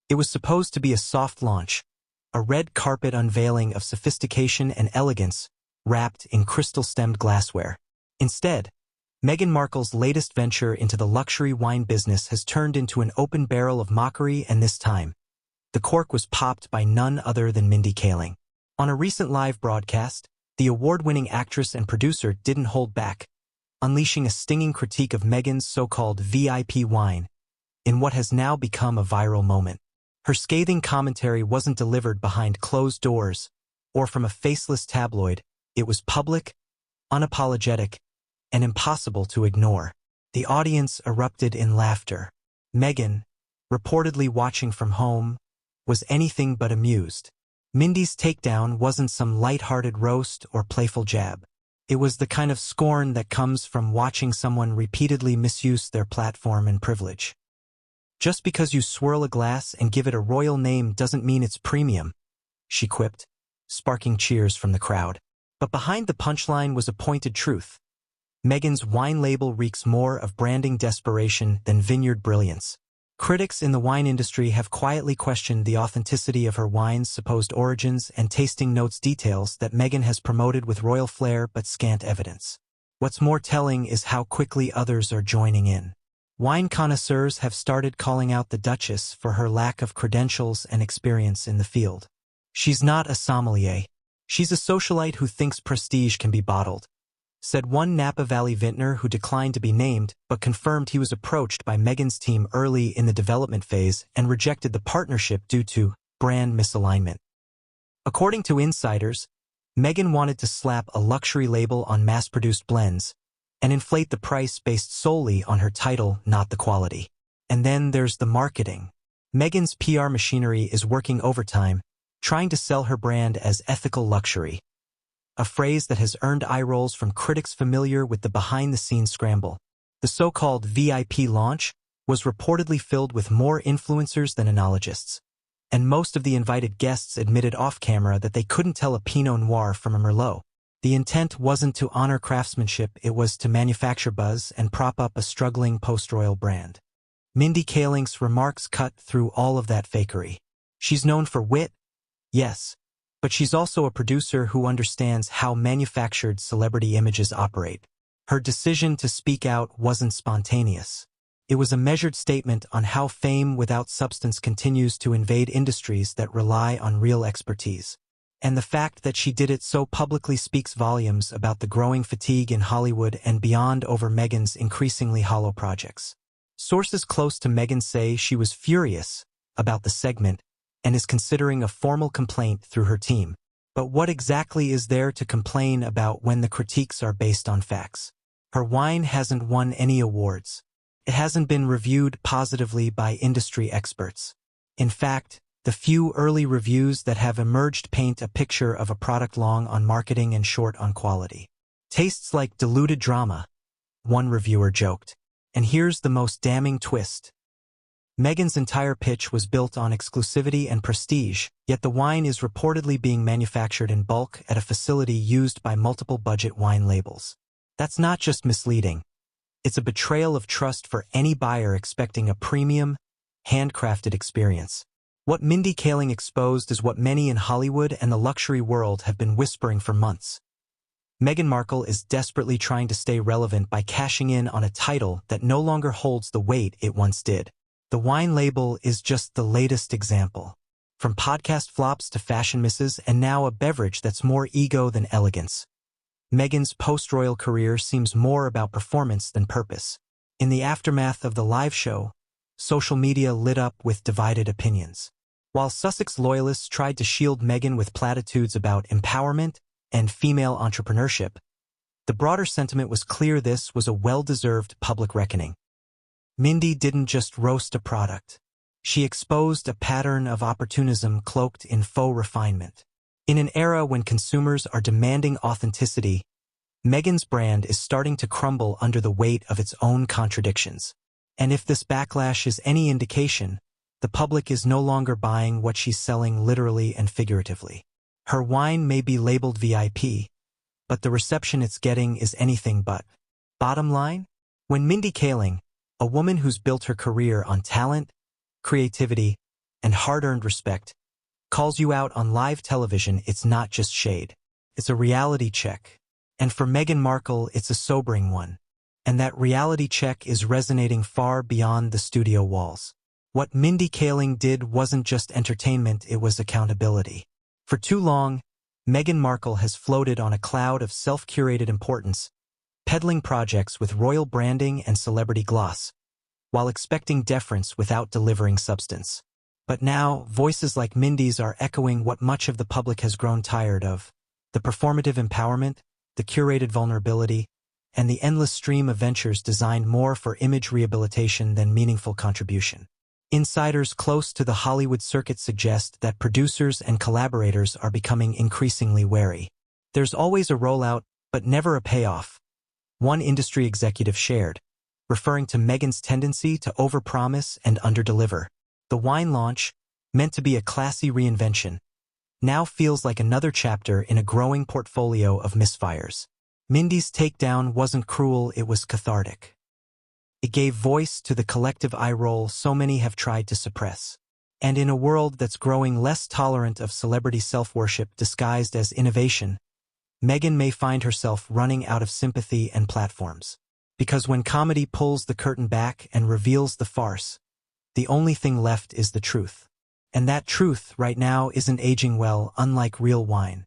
It was supposed to be a soft launch, a red carpet unveiling of sophistication and elegance wrapped in crystal-stemmed glassware. Instead, Meghan Markle's latest venture into the luxury wine business has turned into an open barrel of mockery, and this time, the cork was popped by none other than Mindy Kaling. On a recent live broadcast, the award-winning actress and producer didn't hold back, unleashing a stinging critique of Meghan's so-called VIP wine in what has now become a viral moment. Her scathing commentary wasn't delivered behind closed doors or from a faceless tabloid. It was public, unapologetic, and impossible to ignore. The audience erupted in laughter. Meghan, reportedly watching from home, was anything but amused. Mindy's takedown wasn't some light-hearted roast or playful jab. It was the kind of scorn that comes from watching someone repeatedly misuse their platform and privilege. Just because you swirl a glass and give it a royal name doesn't mean it's premium, she quipped, sparking cheers from the crowd. But behind the punchline was a pointed truth. Meghan's wine label reeks more of branding desperation than vineyard brilliance. Critics in the wine industry have quietly questioned the authenticity of her wine's supposed origins and tasting notes, details that Meghan has promoted with royal flair but scant evidence. What's more telling is how quickly others are joining in. Wine connoisseurs have started calling out the Duchess for her lack of credentials and experience in the field. She's not a sommelier. She's a socialite who thinks prestige can be bottled, said one Napa Valley vintner who declined to be named but confirmed he was approached by Meghan's team early in the development phase and rejected the partnership due to brand misalignment. According to insiders, Meghan wanted to slap a luxury label on mass-produced blends and inflate the price based solely on her title, not the quality. And then there's the marketing. Meghan's PR machinery is working overtime, trying to sell her brand as ethical luxury, a phrase that has earned eye rolls from critics familiar with the behind-the-scenes scramble. The so-called VIP launch was reportedly filled with more influencers than enologists, and most of the invited guests admitted off-camera that they couldn't tell a Pinot Noir from a Merlot. The intent wasn't to honor craftsmanship, it was to manufacture buzz and prop up a struggling post-royal brand. Mindy Kaling's remarks cut through all of that fakery. She's known for wit, yes, but she's also a producer who understands how manufactured celebrity images operate. Her decision to speak out wasn't spontaneous. It was a measured statement on how fame without substance continues to invade industries that rely on real expertise. And the fact that she did it so publicly speaks volumes about the growing fatigue in Hollywood and beyond over Meghan's increasingly hollow projects. Sources close to Meghan say she was furious about the segment and is considering a formal complaint through her team. But what exactly is there to complain about when the critiques are based on facts? Her wine hasn't won any awards. It hasn't been reviewed positively by industry experts. In fact, the few early reviews that have emerged paint a picture of a product long on marketing and short on quality. Tastes like diluted drama, one reviewer joked. And here's the most damning twist. Meghan's entire pitch was built on exclusivity and prestige, yet the wine is reportedly being manufactured in bulk at a facility used by multiple budget wine labels. That's not just misleading. It's a betrayal of trust for any buyer expecting a premium, handcrafted experience. What Mindy Kaling exposed is what many in Hollywood and the luxury world have been whispering for months. Meghan Markle is desperately trying to stay relevant by cashing in on a title that no longer holds the weight it once did. The wine label is just the latest example. From podcast flops to fashion misses and now a beverage that's more ego than elegance. Meghan's post-royal career seems more about performance than purpose. In the aftermath of the live show, social media lit up with divided opinions. While Sussex loyalists tried to shield Meghan with platitudes about empowerment and female entrepreneurship, the broader sentiment was clear: this was a well-deserved public reckoning. Mindy didn't just roast a product. She exposed a pattern of opportunism cloaked in faux refinement. In an era when consumers are demanding authenticity, Meghan's brand is starting to crumble under the weight of its own contradictions. And if this backlash is any indication, the public is no longer buying what she's selling literally and figuratively. Her wine may be labeled VIP, but the reception it's getting is anything but. Bottom line? When Mindy Kaling, a woman who's built her career on talent, creativity, and hard-earned respect, calls you out on live television, it's not just shade. It's a reality check. And for Meghan Markle, it's a sobering one. And that reality check is resonating far beyond the studio walls. What Mindy Kaling did wasn't just entertainment, it was accountability. For too long, Meghan Markle has floated on a cloud of self-curated importance, peddling projects with royal branding and celebrity gloss, while expecting deference without delivering substance. But now, voices like Mindy's are echoing what much of the public has grown tired of: the performative empowerment, the curated vulnerability, and the endless stream of ventures designed more for image rehabilitation than meaningful contribution. Insiders close to the Hollywood circuit suggest that producers and collaborators are becoming increasingly wary. There's always a rollout, but never a payoff, one industry executive shared, referring to Meghan's tendency to overpromise and underdeliver. The wine launch, meant to be a classy reinvention, now feels like another chapter in a growing portfolio of misfires. Mindy's takedown wasn't cruel, it was cathartic. It gave voice to the collective eye roll so many have tried to suppress. And in a world that's growing less tolerant of celebrity self-worship disguised as innovation, Meghan may find herself running out of sympathy and platforms. Because when comedy pulls the curtain back and reveals the farce, the only thing left is the truth. And that truth, right now, isn't aging well, unlike real wine.